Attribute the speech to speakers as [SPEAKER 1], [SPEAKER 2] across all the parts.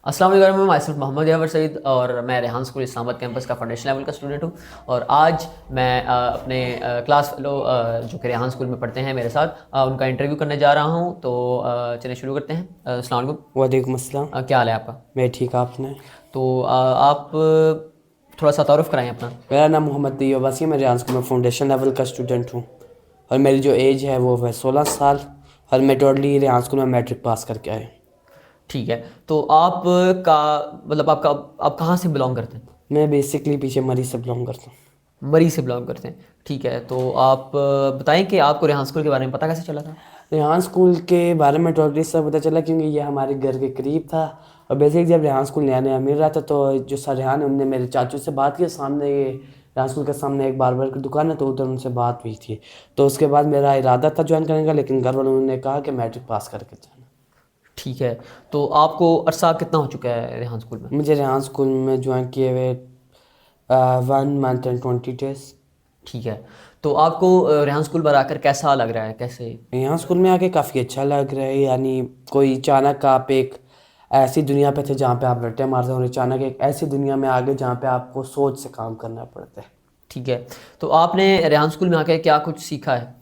[SPEAKER 1] السلام علیکم، میں صرف محمد یاور سعید اور میں ریحان اسکول اسلام آباد کیمپس کا فاؤنڈیشن لیول کا اسٹوڈنٹ ہوں. اور آج میں اپنے کلاس فیلو جو کہ ریحان اسکول میں پڑھتے ہیں میرے ساتھ ان کا انٹرویو کرنے جا رہا ہوں. تو چلیں شروع کرتے ہیں. السلام علیکم.
[SPEAKER 2] وعلیکم السلام.
[SPEAKER 1] کیا حال ہے آپ کا؟
[SPEAKER 2] میں ٹھیک. آپ نے؟
[SPEAKER 1] تو آپ تھوڑا سا تعارف کرائیں اپنا.
[SPEAKER 2] میرا نام محمد طیب عباسی ہے. میں ریحان اسکول میں فاؤنڈیشن لیول کا اسٹوڈنٹ ہوں اور میری جو ایج ہے وہ 16 سال اور میں ٹوٹلی ریحان اسکول میں میٹرک پاس کر کے آئے.
[SPEAKER 1] ٹھیک ہے. تو آپ کا مطلب آپ کہاں سے بلانگ کرتے ہیں؟
[SPEAKER 2] میں بیسکلی پیچھے مری سے بلانگ کرتا ہوں.
[SPEAKER 1] مری سے بلانگ کرتے ہیں. ٹھیک ہے. تو آپ بتائیں کہ آپ کو ریحان اسکول کے بارے میں پتہ کیسے چلا تھا؟
[SPEAKER 2] ریحان اسکول کے بارے میں ٹوٹلی سے پتہ چلا کیونکہ یہ ہمارے گھر کے قریب تھا. اور بیسکلی جب ریحان اسکول نیا نیا مل رہا تھا تو جو سر ریحان ہیں ان نے میرے چاچو سے بات کی. سامنے یہ ریحان اسکول کے سامنے ایک باربر کی دکان ہے تو ادھر ان سے بات ہوئی تھی. تو اس کے بعد میرا ارادہ تھا جوائن کرنے کا, لیکن گھر والوں نے کہا کہ میٹرک پاس کر کے جانا.
[SPEAKER 1] ٹھیک ہے. تو آپ کو عرصہ کتنا ہو چکا ہے ریحان اسکول میں؟
[SPEAKER 2] مجھے ریحان اسکول میں جوائن کیے ہوئے 1 month and 20 days.
[SPEAKER 1] ٹھیک ہے. تو آپ کو ریحان اسکول پر آ کر کیسا لگ رہا ہے؟ کیسے؟
[SPEAKER 2] ریحان اسکول میں آ کے کافی اچھا لگ رہا ہے. یعنی کوئی اچانک آپ ایک ایسی دنیا پہ تھے جہاں پہ آپ رٹے مارتے ہیں اور اچانک ایک ایسی دنیا میں آگے جہاں پہ آپ کو سوچ سے کام کرنا پڑتا ہے.
[SPEAKER 1] ٹھیک ہے. تو آپ نے ریحان اسکول میں آ کے کیا کچھ سیکھا ہے؟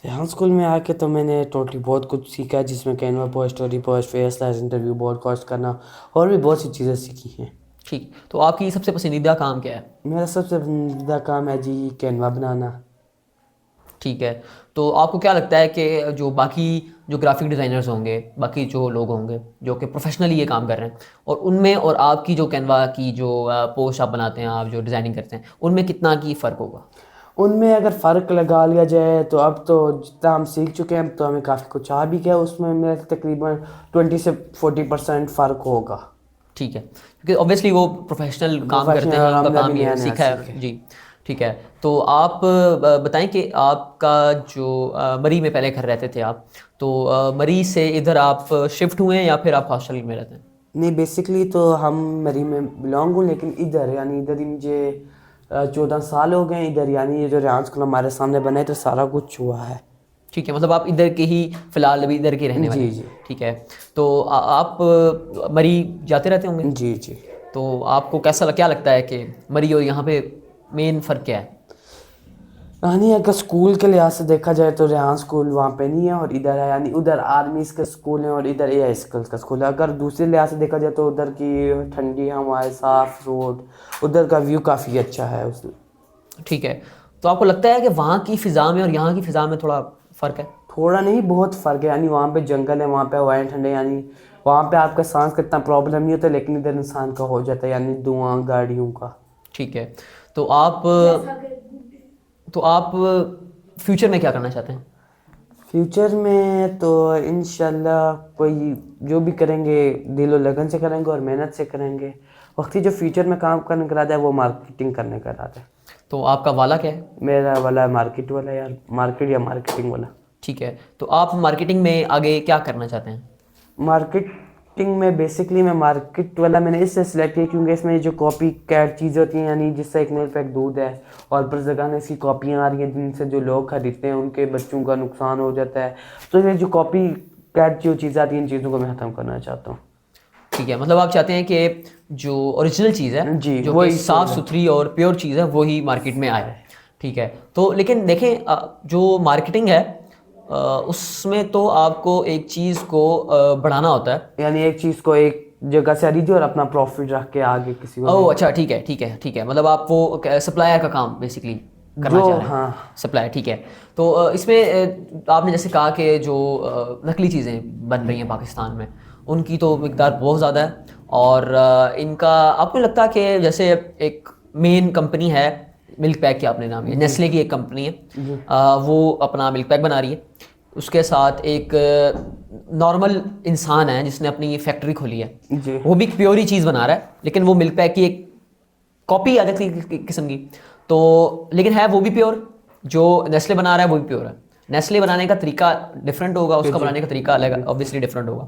[SPEAKER 2] ریحان اسکول میں آ کے تو میں نے ٹوٹلی بہت کچھ سیکھا ہے, جس میں کینوا پوسٹ, اسٹوری پوسٹ, فیس لائز انٹرویو, بورڈ کاسٹ کرنا اور بھی بہت سی چیزیں سیکھی ہیں.
[SPEAKER 1] ٹھیک. تو آپ کی سب سے پسندیدہ کام کیا ہے؟
[SPEAKER 2] میرا سب سے پسندیدہ کام ہے جی کینوا بنانا.
[SPEAKER 1] ٹھیک ہے. تو آپ کو کیا لگتا ہے کہ جو باقی جو گرافک ڈیزائنرز ہوں گے, باقی جو لوگ ہوں گے جو کہ پروفیشنلی یہ کام کر رہے ہیں, اور ان میں اور آپ کی جو کینوا کی جو پوسٹ آپ بناتے ہیں, آپ جو ڈیزائننگ کرتے ہیں, ان میں کتنا کی فرق ہوگا؟
[SPEAKER 2] ان میں اگر فرق لگا لیا جائے تو اب تو جتنا ہم سیکھ چکے ہیں تو ہمیں کافی کچھ آ بھی گیا. اس میں میرا تقریباً 20 سے 40% فرق ہوگا.
[SPEAKER 1] ٹھیک ہے. کیونکہ اوبیسلی وہ پروفیشنل کام کرتے ہیں, ان کا کام یہ سیکھا ہے. جی ٹھیک ہے. تو آپ بتائیں کہ آپ کا جو مری میں پہلے گھر رہتے تھے آپ, تو مری سے ادھر آپ شفٹ ہوئے ہیں یا پھر آپ ہاسٹل میں رہتے ہیں؟
[SPEAKER 2] نہیں, بیسکلی تو ہم مری میں بلانگ ہوں, لیکن ادھر یعنی ادھر ہی مجھے 14 سال ہو گئے ادھر. یعنی یہ جو ریحان اسکول ہمارے سامنے بنا ہے تو سارا کچھ ہوا ہے.
[SPEAKER 1] ٹھیک ہے. مطلب آپ ادھر کے ہی فی الحال ابھی ادھر کے رہنے والے
[SPEAKER 2] جی
[SPEAKER 1] ہیں.
[SPEAKER 2] جی
[SPEAKER 1] ٹھیک ہے. تو آپ مری جاتے رہتے ہوں گے؟
[SPEAKER 2] جی جی.
[SPEAKER 1] تو آپ کو کیا لگتا ہے کہ مری اور یہاں پہ مین فرق کیا ہے؟
[SPEAKER 2] یعنی اگر اسکول کے لحاظ سے دیکھا جائے تو ریحان اسکول وہاں پہ نہیں ہے اور ادھر ہے. یعنی ادھر آرمیز کے اسکول ہیں اور ادھر اے آئی اسکول کا اسکول ہے. اگر دوسرے لحاظ سے دیکھا جائے تو ادھر کی ٹھنڈی ہوائیں, صاف روڈ, ادھر کا ویو کافی اچھا ہے.
[SPEAKER 1] ٹھیک ہے. تو آپ کو لگتا ہے کہ وہاں کی فضا میں اور یہاں کی فضا میں تھوڑا فرق ہے؟
[SPEAKER 2] تھوڑا نہیں, بہت فرق ہے. یعنی وہاں پہ جنگل ہے, وہاں پہ ہوائیں ٹھنڈے, یعنی وہاں پہ آپ کا سانس کا اتنا پرابلم نہیں ہوتا, لیکن ادھر انسان کا ہو جاتا ہے, یعنی دھواں گاڑیوں کا.
[SPEAKER 1] ٹھیک ہے. تو آپ فیوچر میں کیا کرنا چاہتے ہیں؟
[SPEAKER 2] فیوچر میں تو انشاءاللہ کوئی جو بھی کریں گے دل و لگن سے کریں گے اور محنت سے کریں گے. وقتی جو فیوچر میں کام کرنے کا ارادہ ہے وہ مارکیٹنگ کرنے کا ارادہ ہے.
[SPEAKER 1] تو آپ کا والا کیا ہے؟
[SPEAKER 2] میرا والا مارکیٹ والا ہے یار, مارکیٹ یا مارکیٹنگ والا.
[SPEAKER 1] ٹھیک ہے. تو آپ مارکیٹنگ میں آگے کیا کرنا چاہتے ہیں؟
[SPEAKER 2] مارکیٹنگ میں بیسکلی میں مارکیٹ والا میں نے اس سے سلیکٹ کیا کیونکہ اس میں جو کاپی کیٹ چیزیں ہوتی ہیں, یعنی جس سے ایک ملک پیک دودھ ہے اور برزگان اس کی کاپیاں آ رہی ہیں جن سے جو لوگ خریدتے ہیں ان کے بچوں کا نقصان ہو جاتا ہے. تو یہ جو کاپی کیٹ جو چیزیں آتی ہیں ان چیزوں کو میں ختم کرنا چاہتا ہوں.
[SPEAKER 1] ٹھیک ہے. مطلب آپ چاہتے ہیں کہ جو اوریجنل چیز ہے,
[SPEAKER 2] جی,
[SPEAKER 1] جو کہ
[SPEAKER 2] وہی
[SPEAKER 1] صاف ستھری اور پیور چیز ہے, وہی مارکیٹ میں آئے. ٹھیک ہے. تو لیکن دیکھیں جو مارکیٹنگ ہے اس میں تو آپ کو ایک چیز کو بڑھانا ہوتا ہے.
[SPEAKER 2] یعنی ایک چیز کو ایک جگہ سے خریدی اور اپنا پروفٹ رکھ کے آگے کسی کو.
[SPEAKER 1] اوہ اچھا, ٹھیک ہے ٹھیک ہے ٹھیک ہے. مطلب آپ وہ سپلائر کا کام بیسکلی کرنا چاہ رہے ہیں.
[SPEAKER 2] ہاں
[SPEAKER 1] سپلائر. ٹھیک ہے. تو اس میں آپ نے جیسے کہا کہ جو نقلی چیزیں بن رہی ہیں پاکستان میں, ان کی تو مقدار بہت زیادہ ہے, اور ان کا آپ کو لگتا ہے کہ جیسے ایک مین کمپنی ہے ملک پیک کی, آپ نے نام ہے نیسلے کی ایک کمپنی ہے, وہ اپنا ملک پیک بنا رہی ہے, اس کے ساتھ ایک نارمل انسان ہے جس نے اپنی فیکٹری کھولی ہے,
[SPEAKER 2] جی
[SPEAKER 1] وہ بھی پیوری چیز بنا رہا ہے, لیکن وہ ملک پیک کی ایک کاپی الگ قسم کی. تو لیکن ہے وہ بھی پیور, جو نیسلے بنا رہا ہے وہ بھی پیور ہے. نیسلے بنانے کا طریقہ ڈفرینٹ ہوگا, اس کا بنانے کا طریقہ الگ اوبیسلی ڈفرینٹ ہوگا.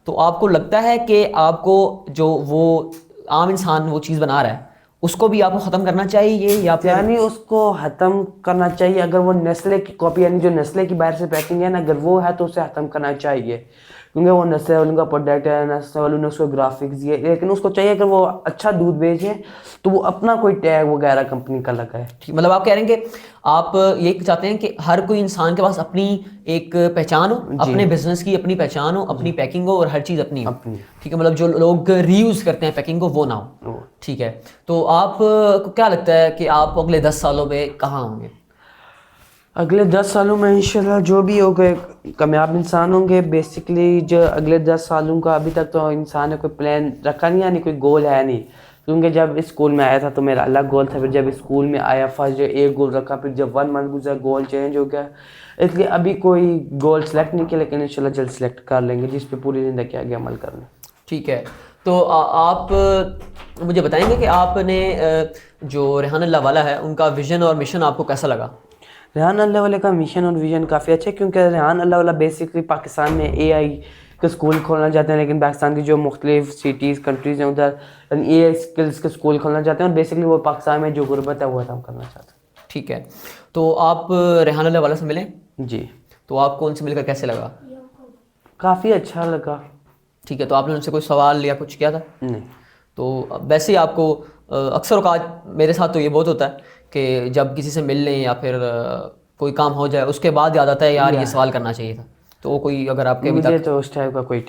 [SPEAKER 1] تو آپ کو لگتا ہے کہ آپ کو جو وہ عام انسان وہ چیز بنا رہا ہے اس کو بھی آپ کو ختم کرنا چاہیے یا پھر؟
[SPEAKER 2] یعنی اس کو ختم کرنا چاہیے. اگر وہ نیسلے کی کاپی یعنی جو نیسلے کی باہر سے پیکنگ ہے نا, اگر وہ ہے تو اسے ختم کرنا چاہیے, کیونکہ وہ نسل والوں کا پروڈکٹ ہے, نسل والوں نے اس کو گرافکس دیے, لیکن اس کو چاہیے اگر وہ اچھا دودھ بیچے تو وہ اپنا کوئی ٹیگ وغیرہ کمپنی کا لگائے.
[SPEAKER 1] مطلب آپ کہہ رہے ہیں کہ آپ یہ چاہتے ہیں کہ ہر کوئی انسان کے پاس اپنی ایک پہچان ہو, اپنے بزنس کی اپنی پہچان ہو, اپنی پیکنگ ہو اور ہر چیز اپنی ہو. ٹھیک ہے, مطلب جو لوگ ری یوز کرتے ہیں پیکنگ کو وہ نہ ہو. ٹھیک ہے, تو آپ کو کیا لگتا ہے کہ آپ اگلے 10 سالوں میں کہاں ہوں گے؟
[SPEAKER 2] اگلے 10 سالوں میں انشاءاللہ جو بھی ہوگا کامیاب انسان ہوں گے. بیسکلی جو اگلے 10 سالوں کا ابھی تک تو انسان نے کوئی پلان رکھا نہیں, یعنی کوئی گول ہے نہیں, کیونکہ جب اسکول میں آیا تھا تو میرا الگ گول تھا, پھر جب اسکول میں آیا فرسٹ ایک گول رکھا, پھر جب 1 منتھ گزرا گول چینج ہو گیا, اس لیے ابھی کوئی گول سلیکٹ نہیں کیا, لیکن انشاءاللہ جلد سلیکٹ کر لیں گے جس پہ پوری زندگی آگے عمل کر لیں.
[SPEAKER 1] ٹھیک ہے, تو آپ مجھے بتائیں گے کہ آپ نے جو ریحان اللہ والا ہے ان کا ویژن اور مشن آپ کو کیسا لگا؟
[SPEAKER 2] ریحان اللہ والے کا مشن اور ویژن کافی اچھا ہے, کیونکہ ریحان اللہ والا بیسکلی پاکستان میں اے آئی کے اسکول کھولنا چاہتے ہیں, لیکن پاکستان کی جو مختلف سٹیز کنٹریز ہیں ادھر اے آئی اسکلس کے اسکول کھولنا چاہتے ہیں, اور بیسکلی وہ پاکستان میں جو غربت ہے وہ ختم کرنا چاہتے ہیں.
[SPEAKER 1] ٹھیک ہے, تو آپ ریحان اللہ والا سے ملیں؟
[SPEAKER 2] جی.
[SPEAKER 1] تو آپ کو ان سے مل کر کیسے لگا؟
[SPEAKER 2] کافی اچھا لگا.
[SPEAKER 1] ٹھیک ہے, تو آپ نے ان سے کوئی سوال یا کچھ کیا تھا؟
[SPEAKER 2] نہیں.
[SPEAKER 1] تو ویسے ہی آپ کو اکثر اوقات میرے ساتھ تو یہ بہت ہوتا ہے کہ جب کسی سے مل لیں یا پھر کوئی کام ہو جائے اس کے بعد یاد آتا ہے یار یہ سوال کرنا چاہیے تھا. تو وہ کوئی اگر آپ کے ابھی
[SPEAKER 2] مجھے
[SPEAKER 1] تک
[SPEAKER 2] تو اس ٹائپ کا کوئی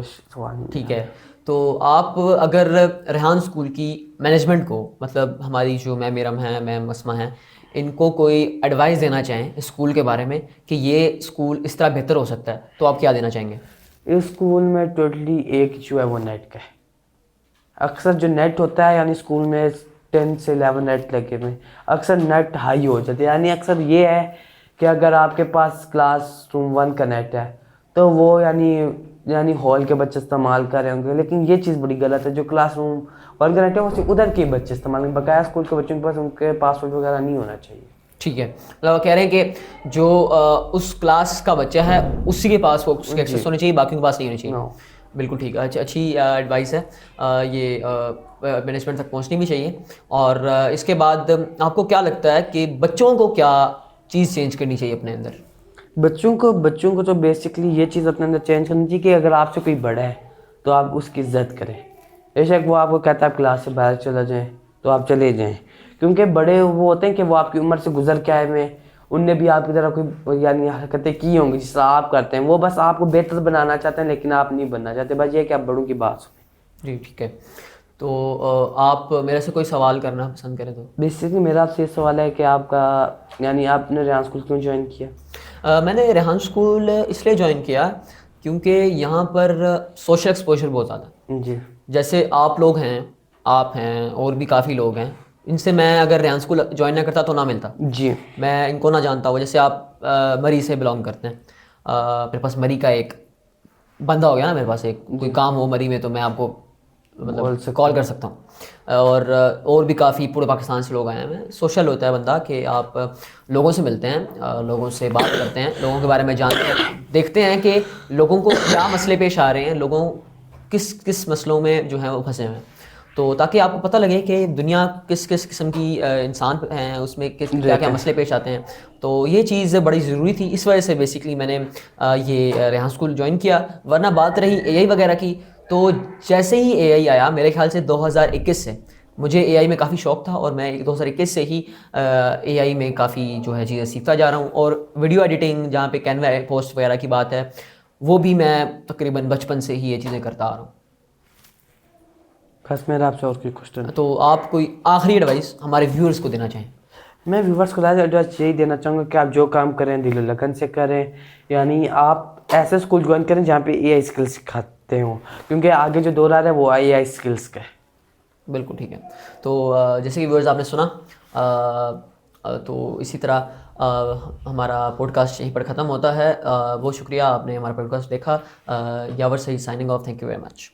[SPEAKER 2] سوال نہیں.
[SPEAKER 1] ٹھیک ہے, تو آپ اگر ریحان اسکول کی مینجمنٹ کو, مطلب ہماری جو میم ارم ہیں, میم اسما ہیں, ان کو کوئی ایڈوائس دینا چاہیں اسکول کے بارے میں کہ یہ اسکول اس طرح بہتر ہو سکتا ہے, تو آپ کیا دینا چاہیں گے؟
[SPEAKER 2] اس اسکول میں ٹوٹلی ایک ایشو ہے, وہ نیٹ کا ہے. اکثر جو نیٹ ہوتا ہے, یعنی اسکول میں 10 سے 11 نیٹ لگے ہوئے, اکثر نیٹ ہائی ہو جاتے ہیں. یعنی اکثر یہ ہے کہ اگر آپ کے پاس کلاس روم 1 کا نیٹ ہے تو وہ یعنی ہال کے بچے استعمال کر رہے ہوں گے, لیکن یہ چیز بڑی غلط ہے. جو کلاس روم 1 کا نیٹ ہے وہ صرف ادھر کے بچے استعمال کریں, بقایا اسکول کے بچوں کے پاس ان کے پاسورڈ وغیرہ نہیں ہونا چاہیے.
[SPEAKER 1] ٹھیک ہے, مطلب کہہ رہے ہیں کہ جو اس کلاس کا بچہ ہے اسی کے پاس وہ اس کے ایکسیس ہونے چاہیے, باقیوں کے پاس نہیں ہونی چاہیے. بالکل ٹھیک ہے, اچھی ایڈوائس ہے, یہ مینجمنٹ تک پہنچنی بھی چاہیے. اور اس کے بعد آپ کو کیا لگتا ہے کہ بچوں کو کیا چیز چینج کرنی چاہیے اپنے اندر؟
[SPEAKER 2] بچوں کو تو بیسکلی یہ چیز اپنے اندر چینج کرنی چاہیے کہ اگر آپ سے کوئی بڑا ہے تو آپ اس کی عزت کریں. بے شک وہ آپ کو کہتا ہے آپ کلاس سے باہر چلا جائیں تو آپ چلے جائیں, کیونکہ بڑے وہ ہوتے ہیں کہ وہ آپ کی عمر سے گزر کے آئے ہوئے, ان نے بھی آپ کی طرح کوئی یعنی حرکتیں کی ہوں گی جس طرح آپ کرتے ہیں. وہ بس آپ کو بہتر بنانا چاہتے ہیں, لیکن آپ نہیں بننا چاہتے. بس یہ کہ آپ بڑوں کی بات سنیں.
[SPEAKER 1] جی ٹھیک ہے, تو آپ میرے سے کوئی سوال کرنا پسند کریں تو؟
[SPEAKER 2] بیسکلی میرا آپ سے یہ سوال ہے کہ آپ کا یعنی آپ نے ریحان اسکول کیوں جوائن کیا؟
[SPEAKER 1] میں نے ریحان اسکول اس لیے جوائن کیا کیونکہ یہاں پر سوشل ایکسپوجر بہت زیادہ ہے.
[SPEAKER 2] جی. جیسے
[SPEAKER 1] آپ لوگ ہیں, آپ ہیں, اور بھی کافی لوگ ہیں, ان سے میں اگر ریحان اسکول جوائن نہ کرتا تو نہ ملتا.
[SPEAKER 2] جی.
[SPEAKER 1] میں ان کو نہ جانتا ہوں. جیسے آپ مری سے بلانگ کرتے ہیں, میرے پاس مری کا ایک بندہ ہو گیا نا, میرے پاس ایک کوئی کام ہو مری میں تو میں آپ کو مطلب کال کر سکتا ہوں. اور بھی کافی پورے پاکستان سے لوگ آئے ہیں. سوشل ہوتا ہے بندہ کہ آپ لوگوں سے ملتے ہیں, لوگوں سے بات کرتے ہیں, لوگوں کے بارے میں جانتے ہیں, دیکھتے ہیں کہ لوگوں کو کیا مسئلے پیش آ رہے ہیں, لوگوں کس مسئلوں میں جو ہیں وہ پھنسے ہوئے ہیں, تو تاکہ آپ کو پتہ لگے کہ دنیا کس قسم کی انسان ہیں, اس میں کیا کیا مسئلے پیش آتے ہیں. تو یہ چیز بڑی ضروری تھی, اس وجہ سے بیسکلی میں نے یہ ریحان اسکول جوائن کیا. ورنہ بات رہی اے آئی وغیرہ کی, تو جیسے ہی اے آئی آیا میرے خیال سے 2021 سے مجھے اے آئی میں کافی شوق تھا, اور میں 2021 سے ہی اے آئی میں کافی جو ہے چیزیں سیکھتا جا رہا ہوں. اور ویڈیو ایڈیٹنگ جہاں پہ کینوا پوسٹ وغیرہ کی بات ہے وہ بھی میں تقریباً بچپن سے ہی یہ چیزیں کرتا آ رہا ہوں.
[SPEAKER 2] بس میرا آپ سے اور کوئی کوشچن؟
[SPEAKER 1] تو آپ کوئی آخری ایڈوائس ہمارے ویورز کو دینا چاہیں؟
[SPEAKER 2] میں ویورس کو ایڈوائس یہی دینا چاہوں گا کہ آپ جو کام کریں دل و لگن سے کریں. یعنی آپ ایسے اسکول جوائن کریں جہاں پہ اے آئی اسکلس سکھاتے ہوں, کیونکہ آگے جو دور آ رہا ہے وہ اے آئی اسکلس کا ہے. بالکل ٹھیک ہے. تو جیسے کہ ویورز آپ نے سنا, تو اسی طرح ہمارا پوڈ کاسٹ یہیں پر ختم ہوتا ہے. بہت شکریہ آپ نے ہمارا پوڈ کاسٹ دیکھا. Yawar Saeed signing off. Thank you very much.